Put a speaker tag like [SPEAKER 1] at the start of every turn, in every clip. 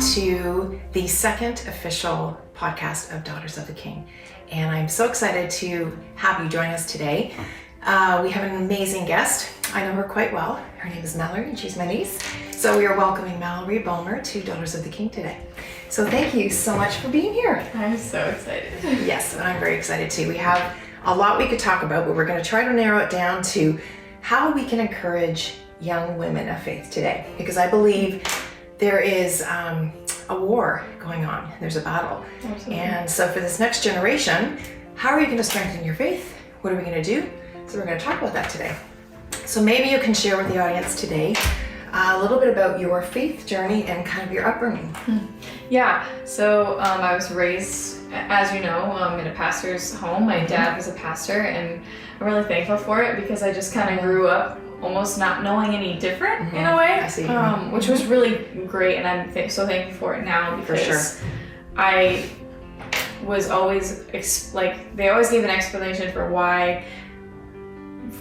[SPEAKER 1] to the second official podcast of Daughters of the King. And I'm so excited to have you join us today. We have an amazing guest. I know her quite well. Her name is Mallory and she's my niece. So we are welcoming Mallory Balmer to Daughters of the King today. So thank you so much for being here.
[SPEAKER 2] I'm so excited.
[SPEAKER 1] Yes, and I'm very excited too. We have a lot we could talk about, but we're going to try to narrow it down to how we can encourage young women of faith today. Because I believe there is a war going on. There's a battle.
[SPEAKER 2] Absolutely.
[SPEAKER 1] And so for this next generation, how are you going to strengthen your faith? What are we going to do? So we're going to talk about that today. So maybe you can share with the audience today a little bit about your faith journey and kind of your upbringing.
[SPEAKER 2] Yeah, so I was raised, as you know, in a pastor's home. My dad was a pastor, and I'm really thankful for it because I just kind of grew up almost not knowing any different in a way,
[SPEAKER 1] I see.
[SPEAKER 2] Which was really great, and I'm so thankful for it now because
[SPEAKER 1] For sure.
[SPEAKER 2] I was always, they always gave an explanation for why,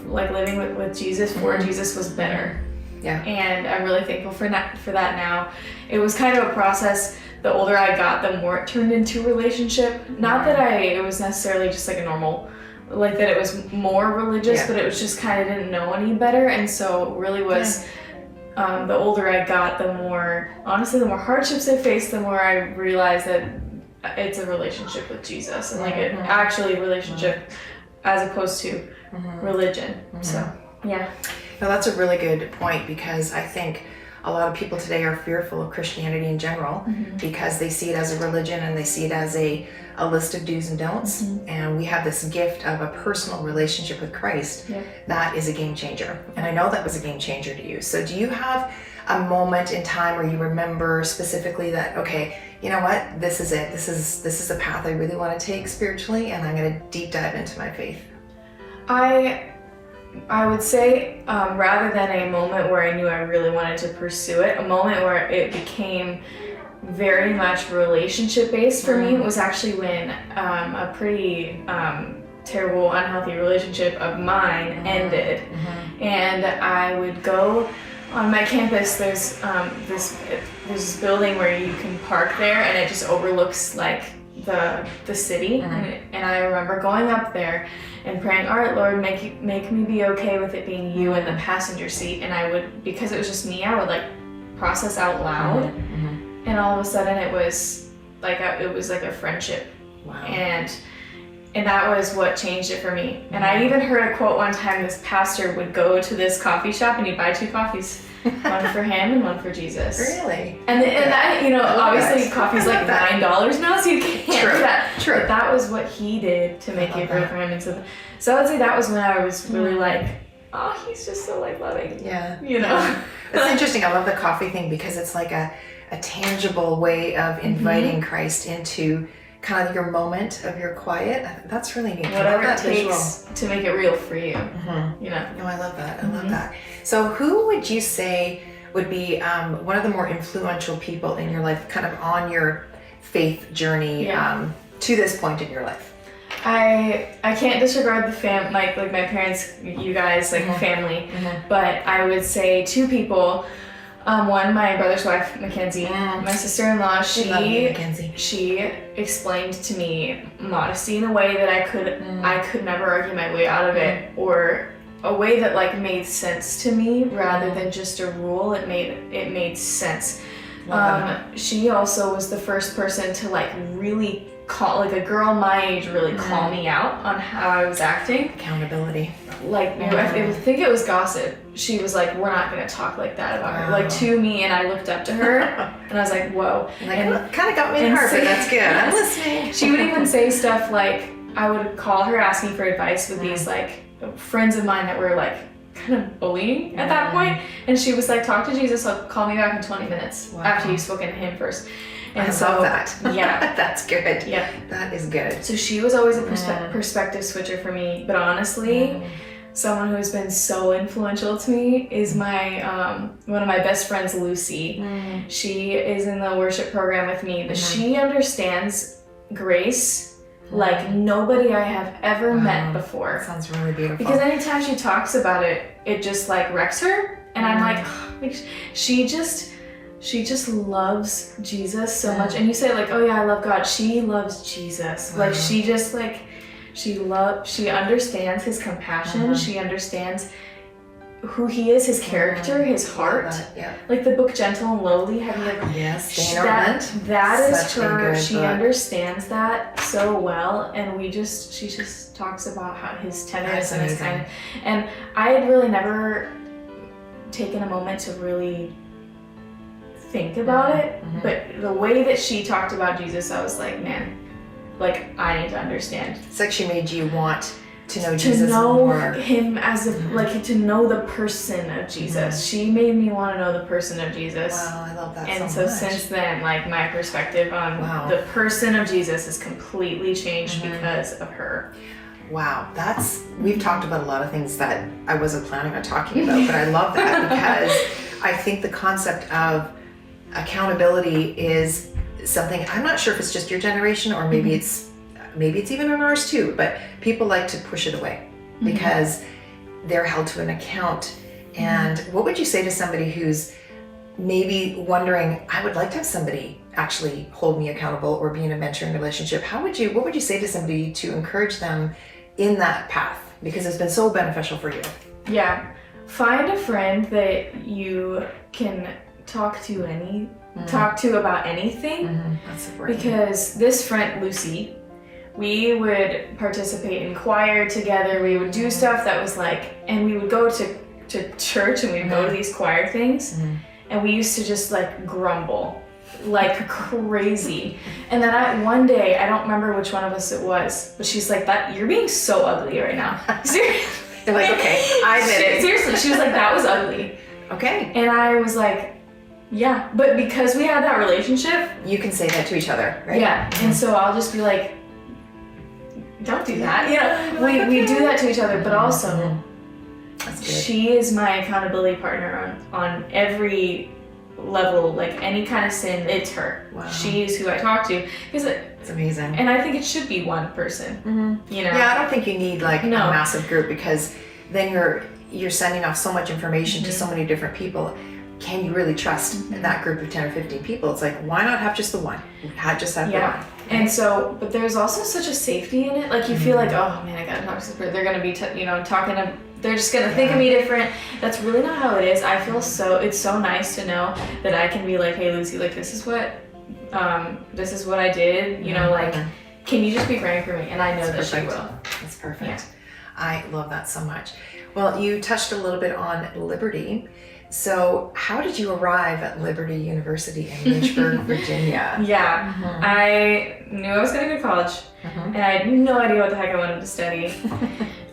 [SPEAKER 2] living with Jesus, for Jesus was better.
[SPEAKER 1] Yeah.
[SPEAKER 2] And I'm really thankful for that now. It was kind of a process. The older I got, the more it turned into a relationship. Not that it was necessarily just like a normal, like that it was more religious, but it was just kind of didn't know any better. And so it really was, the older I got, the more hardships I faced, the more I realized that it's a relationship with Jesus and an actually relationship as opposed to religion. So, yeah.
[SPEAKER 1] Now that's a really good point because I think a lot of people today are fearful of Christianity in general because they see it as a religion and they see it as a list of do's and don'ts. And we have this gift of a personal relationship with Christ that is a game changer. And I know that was a game changer to you. So do you have a moment in time where you remember specifically that, okay, you know what, this is it. This is a path I really want to take spiritually and I'm going to deep dive into my faith?
[SPEAKER 2] I would say, rather than a moment where I knew I really wanted to pursue it, a moment where it became very much relationship-based for me was actually when a pretty terrible, unhealthy relationship of mine ended. And I would go on my campus, there's this building where you can park there and it just overlooks the city. And I remember going up there and praying, all right, Lord, make me be okay with it being you in the passenger seat. And I would, because it was just me, I would process out loud. And all of a sudden it was like a friendship.
[SPEAKER 1] Wow.
[SPEAKER 2] And that was what changed it for me. And I even heard a quote one time, this pastor would go to this coffee shop and he'd buy 2 coffees. One for him and one for Jesus.
[SPEAKER 1] Really?
[SPEAKER 2] And that, obviously coffee's like $9 now, so you can't do that.
[SPEAKER 1] True.
[SPEAKER 2] But that was what he did to make it great for him. And so I would say that was when I was really oh, he's just so loving.
[SPEAKER 1] Yeah.
[SPEAKER 2] It's
[SPEAKER 1] interesting. I love the coffee thing because it's like a tangible way of inviting Christ into kind of your moment of your quiet. That's really neat.
[SPEAKER 2] Whatever it takes to make it real for you.
[SPEAKER 1] No, I love that. I love that. So who would you say would be one of the more influential people in your life, kind of on your faith journey to this point in your life?
[SPEAKER 2] I can't disregard the my parents, you guys, family, but I would say 2 people. One, my brother's wife, Mackenzie, my sister-in-law, she explained to me modesty in a way that I could never argue my way out of it, or a way that made sense to me rather than just a rule. It made sense. She also was the first person to really call, a girl my age really call me out on how I was acting.
[SPEAKER 1] Accountability.
[SPEAKER 2] I think it was gossip. She was like, we're not going to talk like that about her, to me, and I looked up to her, and I was like, whoa.
[SPEAKER 1] And kind of got me in heart, but that's good. I'm listening.
[SPEAKER 2] She would even say stuff I would call her asking for advice with these friends of mine that were kind of bullying at that point, and she was like, talk to Jesus, call me back in 20 minutes after you've spoken to him first. And
[SPEAKER 1] I love that.
[SPEAKER 2] Yeah.
[SPEAKER 1] That's good.
[SPEAKER 2] Yeah.
[SPEAKER 1] That is good.
[SPEAKER 2] So she was always a perspective switcher for me. But honestly, someone who's been so influential to me is my one of my best friends, Lucy. She is in the worship program with me, but she understands grace like nobody I have ever met before.
[SPEAKER 1] That sounds really beautiful.
[SPEAKER 2] Because anytime she talks about it, it just wrecks her. And I'm like, she just she just loves Jesus so much. And you say like, oh yeah, I love God. She loves Jesus. Like she just like, she understands his compassion. She understands who he is, his character, his heart.
[SPEAKER 1] Yeah.
[SPEAKER 2] Like the book Gentle and Lowly, have you ever?
[SPEAKER 1] Yes,
[SPEAKER 2] that is
[SPEAKER 1] such
[SPEAKER 2] her.
[SPEAKER 1] a good
[SPEAKER 2] She
[SPEAKER 1] book.
[SPEAKER 2] understands that so well, and she just talks about how his tenderness and his kindness. And I had really never taken a moment to really think about it, but the way that she talked about Jesus, I was like, man, like I need to understand.
[SPEAKER 1] It's like she made you want to know
[SPEAKER 2] To
[SPEAKER 1] Jesus
[SPEAKER 2] know
[SPEAKER 1] more.
[SPEAKER 2] him as a like to know the person of Jesus. She made me want to know the person of Jesus.
[SPEAKER 1] Wow, I love that
[SPEAKER 2] and
[SPEAKER 1] so much.
[SPEAKER 2] since then, like my perspective on the person of Jesus has completely changed because of her.
[SPEAKER 1] Wow, we've talked about a lot of things that I wasn't planning on talking about, but I love that because I think the concept of accountability is something, I'm not sure if it's just your generation or maybe it's even in ours too, but people like to push it away because they're held to an account. And what would you say to somebody who's maybe wondering, I would like to have somebody actually hold me accountable or be in a mentoring relationship? What would you say to somebody to encourage them in that path? Because it's been so beneficial for you.
[SPEAKER 2] Yeah. Find a friend that you can talk to about anything.
[SPEAKER 1] That's important.
[SPEAKER 2] Because this friend, Lucy, we would participate in choir together. We would do stuff that was like, and we would go to church and we'd go to these choir things. And we used to just like grumble like crazy. And then one day, I don't remember which one of us it was, but she's like, "That you're being so ugly right now." Seriously.
[SPEAKER 1] You're like, okay, I admit it.
[SPEAKER 2] Seriously, she was like, "That was ugly."
[SPEAKER 1] Okay.
[SPEAKER 2] And I was like, yeah, but because we had that relationship,
[SPEAKER 1] you can say that to each other, right?
[SPEAKER 2] Yeah. And so I'll just be like, don't do that. You know, we do that to each other, but also she is my accountability partner on every level. Like any kind of sin, it's her.
[SPEAKER 1] Wow.
[SPEAKER 2] She's who I talk to.
[SPEAKER 1] It's amazing.
[SPEAKER 2] And I think it should be one person. You know?
[SPEAKER 1] Yeah, I don't think you need like a massive group because then you're sending off so much information to so many different people. Can you really trust that group of 10 or 15 people? It's like, why not have just the one? Just have the one.
[SPEAKER 2] And so, but there's also such a safety in it. Like you feel like, oh man, I gotta talk to this person. They're gonna be, they're just gonna think of me different. That's really not how it is. I feel it's so nice to know that I can be like, hey Lucy, like this is what I did. You know, like, can you just be praying for me? And I know that she will.
[SPEAKER 1] That's perfect. Yeah. I love that so much. Well, you touched a little bit on Liberty. So how did you arrive at Liberty University in Lynchburg, Virginia?
[SPEAKER 2] Yeah, I knew I was going to go to college, and I had no idea what the heck I wanted to study.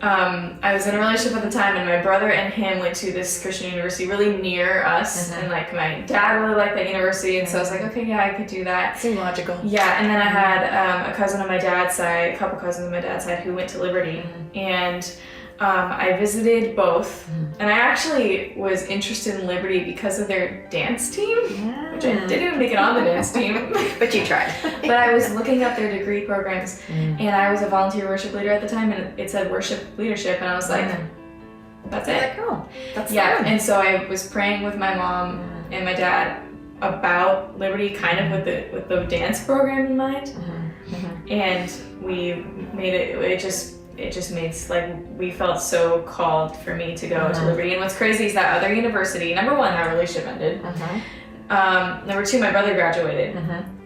[SPEAKER 2] I was in a relationship at the time, and my brother and him went to this Christian university really near us, and like my dad really liked that university, and so I was like, okay, yeah, I could do that.
[SPEAKER 1] Seemed logical.
[SPEAKER 2] Yeah, and then I had a cousin on my dad's side, a couple cousins on my dad's side who went to Liberty, and I visited both, and I actually was interested in Liberty because of their dance team, which I didn't even make it on the dance team.
[SPEAKER 1] But you tried.
[SPEAKER 2] But I was looking up their degree programs, and I was a volunteer worship leader at the time, and it said worship leadership, and I was like, that's it.
[SPEAKER 1] Like, oh, that's
[SPEAKER 2] yeah,
[SPEAKER 1] fun.
[SPEAKER 2] and so I was praying with my mom and my dad about Liberty, kind of with the dance program in mind, and we made it just made, like, we felt so called for me to go to Liberty. And what's crazy is that other university, number one, that relationship ended. Number two, my brother graduated.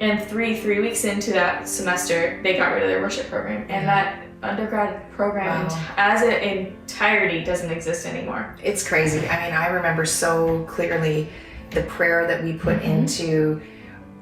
[SPEAKER 2] And three weeks into that semester, they got rid of their worship program. And that undergrad program as an entirety doesn't exist anymore.
[SPEAKER 1] It's crazy. I mean, I remember so clearly the prayer that we put into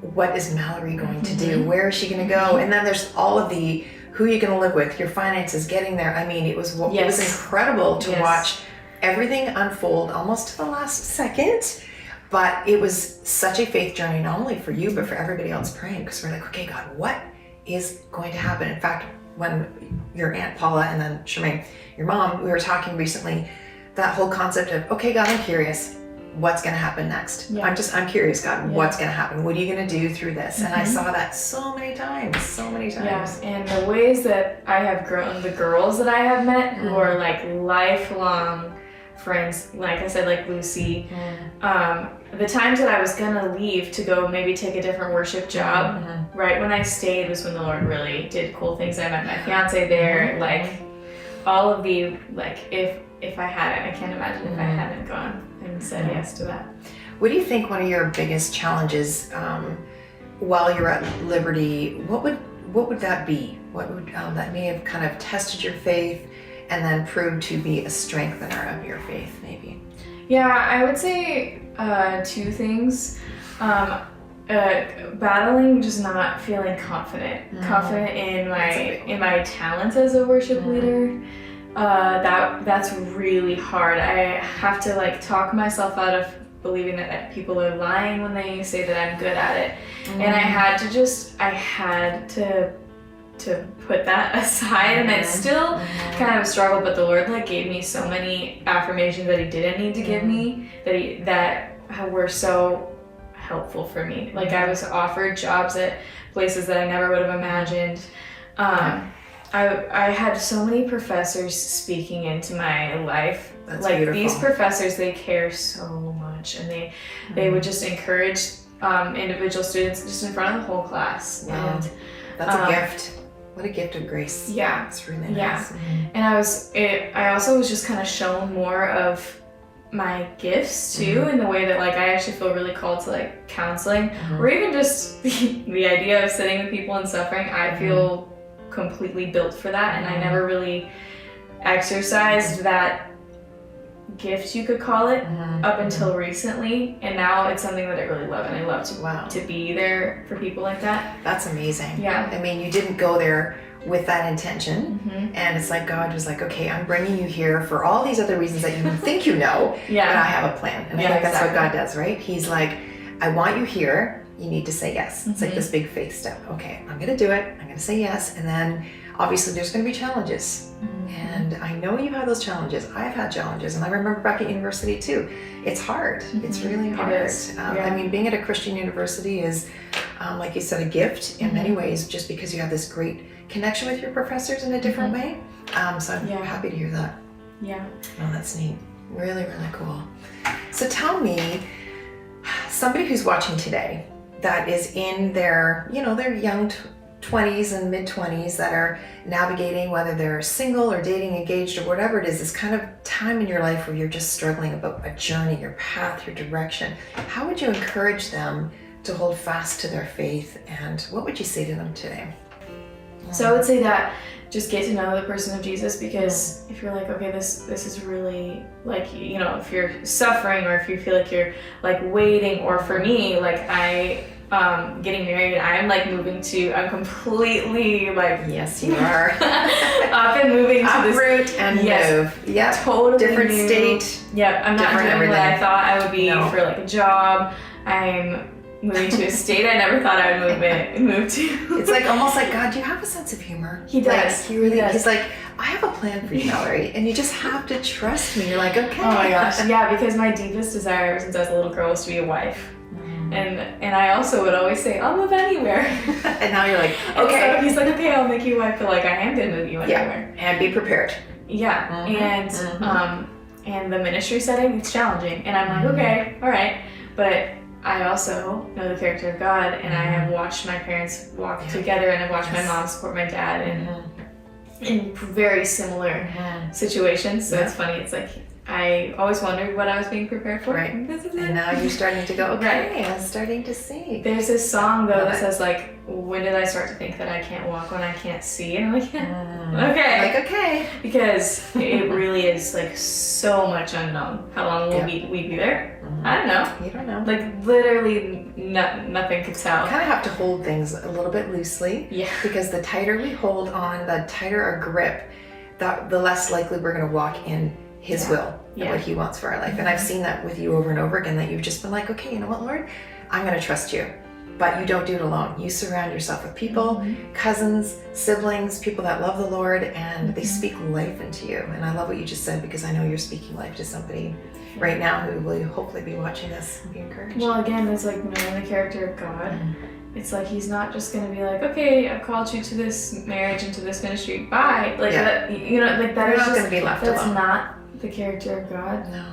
[SPEAKER 1] what is Mallory going to do? Where is she going to go? And then there's all of the who you're going to live with, your finances, getting there. I mean, it was incredible to watch everything unfold almost to the last second. But it was such a faith journey, not only for you, but for everybody else praying. Because we're like, okay, God, what is going to happen? In fact, when your Aunt Paula and then Charmaine, your mom, we were talking recently, that whole concept of, okay, God, I'm curious. What's going to happen next? I'm curious, God, what's going to happen? What are you going to do through this? And I saw that so many times.
[SPEAKER 2] Yeah, and the ways that I have grown, the girls that I have met who are like lifelong friends, like I said, like Lucy. The times that I was gonna leave to go maybe take a different worship job, right when I stayed was when the Lord really did cool things. I met my fiance there, like all of the, like if I hadn't, I can't imagine if I hadn't gone and said yes to that.
[SPEAKER 1] What do you think one of your biggest challenges while you're at Liberty, what would that be? What would that may have kind of tested your faith and then proved to be a strengthener of your faith, maybe?
[SPEAKER 2] Yeah, I would say two things. Battling just not feeling confident in my talents as a worship leader. That's really hard. I have to like talk myself out of believing that people are lying when they say that I'm good at it. And I had to put that aside, and it's still kind of a struggle, but the Lord like gave me so many affirmations that he didn't need to give me that were so helpful for me. Like I was offered jobs at places that I never would have imagined. I had so many professors speaking into my life.
[SPEAKER 1] That's
[SPEAKER 2] like
[SPEAKER 1] beautiful.
[SPEAKER 2] These professors, they care so much, and they would just encourage individual students just in front of the whole class.
[SPEAKER 1] Wow.
[SPEAKER 2] And
[SPEAKER 1] that's a gift. What a gift of grace.
[SPEAKER 2] Yeah.
[SPEAKER 1] It's really nice.
[SPEAKER 2] And I also was just kind of shown more of my gifts too, in the way that like I actually feel really called to like counseling, or even just the idea of sitting with people in suffering. I feel completely built for that, and I never really exercised that gift, you could call it, up until recently, and now it's something that I really love, and I love to be there for people like that.
[SPEAKER 1] That's amazing.
[SPEAKER 2] Yeah.
[SPEAKER 1] I mean, you didn't go there with that intention, and it's like God was like, okay, I'm bringing you here for all these other reasons that you think you know, but I have a plan. And I think that's what God does, right? He's like, I want you here. You need to say yes. It's like this big faith step. Okay, I'm gonna do it. I'm gonna say yes, and then obviously there's gonna be challenges. And I know you have those challenges. I've had challenges, and I remember back at university too. It's hard. It's really hard. I mean, being at a Christian university is, like you said, a gift in many ways, just because you have this great connection with your professors in a different way. So I'm happy to hear that.
[SPEAKER 2] Yeah.
[SPEAKER 1] Oh, that's neat. Really, really cool. So tell me, somebody who's watching today that is in their, their young 20s and mid 20s that are navigating, whether they're single or dating, engaged, or whatever it is, this kind of time in your life where you're just struggling about a journey, your path, your direction. How would you encourage them to hold fast to their faith, and what would you say to them today?
[SPEAKER 2] So I would say that just get to know the person of Jesus, because if you're like, okay, this is really like, if you're suffering, or if you feel like you're like waiting, or for me, like getting married, I'm like I'm completely like,
[SPEAKER 1] yes, you are.
[SPEAKER 2] up and moving to this
[SPEAKER 1] root and move. Yeah,
[SPEAKER 2] totally
[SPEAKER 1] different
[SPEAKER 2] new.
[SPEAKER 1] state.
[SPEAKER 2] Yep, I'm not doing
[SPEAKER 1] everything.
[SPEAKER 2] what I thought I would be for like a job. I'm moving to a state I never thought I would move to.
[SPEAKER 1] It's like almost like, God, do you have a sense of humor?
[SPEAKER 2] He does.
[SPEAKER 1] Like, he's like, I have a plan for you, Mallory, and you just have to trust me. You're like, okay.
[SPEAKER 2] Oh my gosh, yeah, because my deepest desire ever since I was a little girl was to be a wife. And I also would always say, I'll move anywhere.
[SPEAKER 1] And now you're like, okay.
[SPEAKER 2] So he's like, okay, I'll make you a wife, but like I am gonna move you anywhere.
[SPEAKER 1] And be prepared.
[SPEAKER 2] Yeah. And the ministry setting, it's challenging. And I'm like, okay, all right. But I also know the character of God, and I have watched my parents walk together, and I've watched my mom support my dad in very similar situations. So it's funny, it's like I always wondered what I was being prepared for.
[SPEAKER 1] Right.
[SPEAKER 2] This is it.
[SPEAKER 1] And now you're starting to go, okay, I'm starting to see.
[SPEAKER 2] There's this song though that says like, when did I start to think that I can't walk when I can't see? And I'm like, okay.
[SPEAKER 1] Like, okay.
[SPEAKER 2] Because it really is like so much unknown. How long will we be there? I don't know.
[SPEAKER 1] You don't know.
[SPEAKER 2] Like literally nothing could tell.
[SPEAKER 1] You kind of have to hold things a little bit loosely.
[SPEAKER 2] Yeah.
[SPEAKER 1] Because the tighter we hold on, the tighter our grip, the less likely we're going to walk in His will and what He wants for our life. And I've seen that with you over and over again, that you've just been like, okay, you know what, Lord? I'm going to trust you. But you don't do it alone. You surround yourself with people, cousins, siblings, people that love the Lord, and they speak life into you. And I love what you just said, because I know you're speaking life to somebody right now who will hopefully be watching this and be encouraged.
[SPEAKER 2] Well, again, it's like knowing the character of God. It's like He's not just going to be like, okay, I've called you to this marriage and to this ministry. Bye. Like that, like that
[SPEAKER 1] You're
[SPEAKER 2] is
[SPEAKER 1] not
[SPEAKER 2] just
[SPEAKER 1] going to be left
[SPEAKER 2] that's
[SPEAKER 1] alone.
[SPEAKER 2] not the character of God.
[SPEAKER 1] No.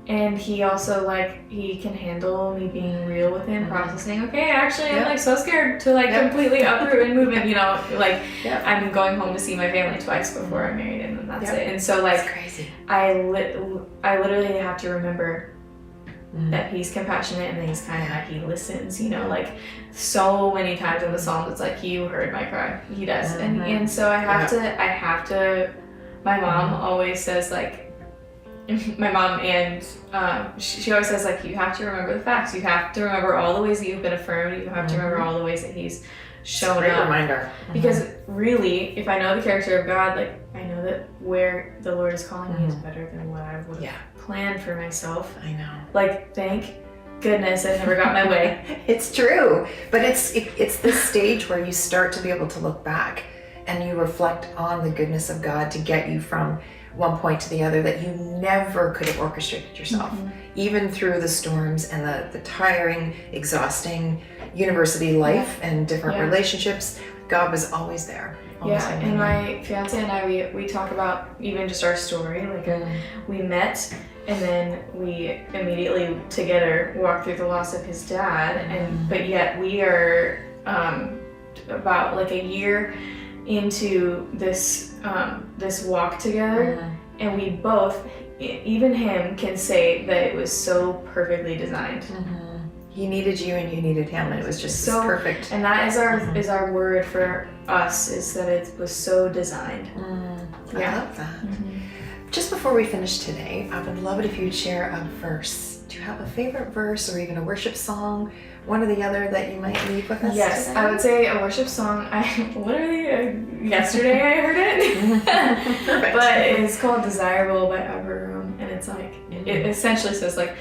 [SPEAKER 2] And he also, like, he can handle me being real with him, processing, okay, actually, I'm,
[SPEAKER 1] Yep.
[SPEAKER 2] like, so scared to, like, completely uproot and move and, you know, like,
[SPEAKER 1] Yep.
[SPEAKER 2] I'm going home to see my family twice before I'm married, and then that's it. And so, like,
[SPEAKER 1] That's crazy.
[SPEAKER 2] I literally have to remember that he's compassionate and that he's kind, that he listens, you know, like, so many times in the Psalms, it's like, you heard my cry. He does. And so I have to, my mom always says, like, my mom and she always says, like, you have to remember the facts. You have to remember all the ways that you've been affirmed. You have to remember all the ways that he's shown
[SPEAKER 1] Great
[SPEAKER 2] up.
[SPEAKER 1] reminder.
[SPEAKER 2] Because really, if I know the character of God, like, I know that where the Lord is calling me is better than what I would have planned for myself.
[SPEAKER 1] I know.
[SPEAKER 2] Like, thank goodness I never got my way.
[SPEAKER 1] It's true, but it's this stage where you start to be able to look back and you reflect on the goodness of God to get you from one point to the other that you never could have orchestrated yourself. Even through the storms and the tiring, exhausting university life and different relationships, God was always there.
[SPEAKER 2] And my fiance and I, we talk about even just our story. Like, we met, and then we immediately together walked through the loss of his dad, and but yet we are about like a year into this this walk together, and we both, even him, can say that it was so perfectly designed.
[SPEAKER 1] He needed you and you needed him, and it was just
[SPEAKER 2] so
[SPEAKER 1] perfect.
[SPEAKER 2] And that is our word for us, is that it was so designed.
[SPEAKER 1] I love that. Just before we finish today, I would love it if you'd share a verse. Do you have a favorite verse or even a worship song, one or the other, that you might leave with us
[SPEAKER 2] Yes,
[SPEAKER 1] today?
[SPEAKER 2] I would say a worship song. I literally, yesterday I heard it.
[SPEAKER 1] Perfect.
[SPEAKER 2] But it's called Desirable by Abraham, and it's like, it essentially says, like,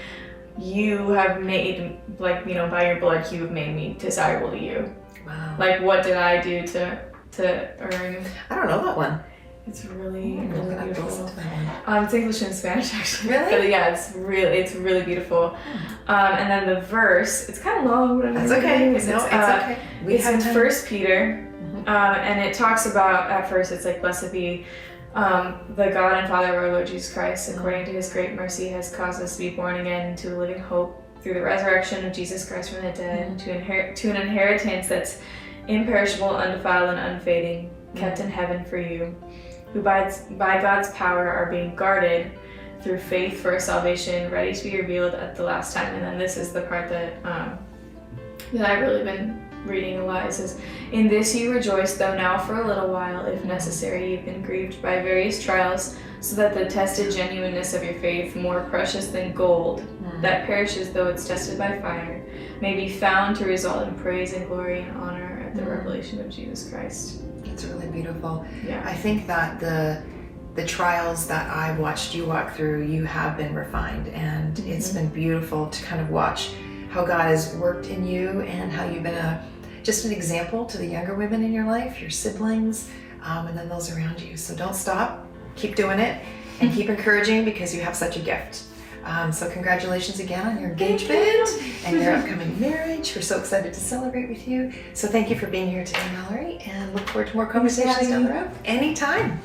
[SPEAKER 2] you have made, like, you know, by your blood you have made me desirable to you.
[SPEAKER 1] Wow.
[SPEAKER 2] Like, what did I do to earn?
[SPEAKER 1] I don't know that one.
[SPEAKER 2] It's really,
[SPEAKER 1] I'm
[SPEAKER 2] really
[SPEAKER 1] gonna have to
[SPEAKER 2] beautiful.
[SPEAKER 1] listen to that one.
[SPEAKER 2] It's English and Spanish, actually.
[SPEAKER 1] Really?
[SPEAKER 2] But yeah, it's really beautiful. And then the verse, it's kind of long, but
[SPEAKER 1] That's okay.
[SPEAKER 2] it's
[SPEAKER 1] okay.
[SPEAKER 2] It's in 1 Peter, and it talks about, at first, it's like, blessed be the God and Father of our Lord Jesus Christ, according to his great mercy, has caused us to be born again into a living hope through the resurrection of Jesus Christ from the dead, to an inheritance that's imperishable, undefiled, and unfading, kept in heaven for you, who by God's power are being guarded through faith for a salvation ready to be revealed at the last time. And then this is the part that I've really been reading a lot. It says, in this you rejoice, though now for a little while, if necessary, you've been grieved by various trials, so that the tested genuineness of your faith, more precious than gold, that perishes though it's tested by fire, may be found to result in praise and glory and honor at the revelation of Jesus Christ.
[SPEAKER 1] It's really beautiful.
[SPEAKER 2] Yeah.
[SPEAKER 1] I think that the trials that I've watched you walk through, you have been refined, and it's been beautiful to kind of watch how God has worked in you and how you've been just an example to the younger women in your life, your siblings, and then those around you. So don't stop, keep doing it, and keep encouraging, because you have such a gift. So congratulations again on your engagement and your upcoming marriage. We're so excited to celebrate with you. So thank you for being here today, Mallory, and look forward to more conversations down the road. Anytime.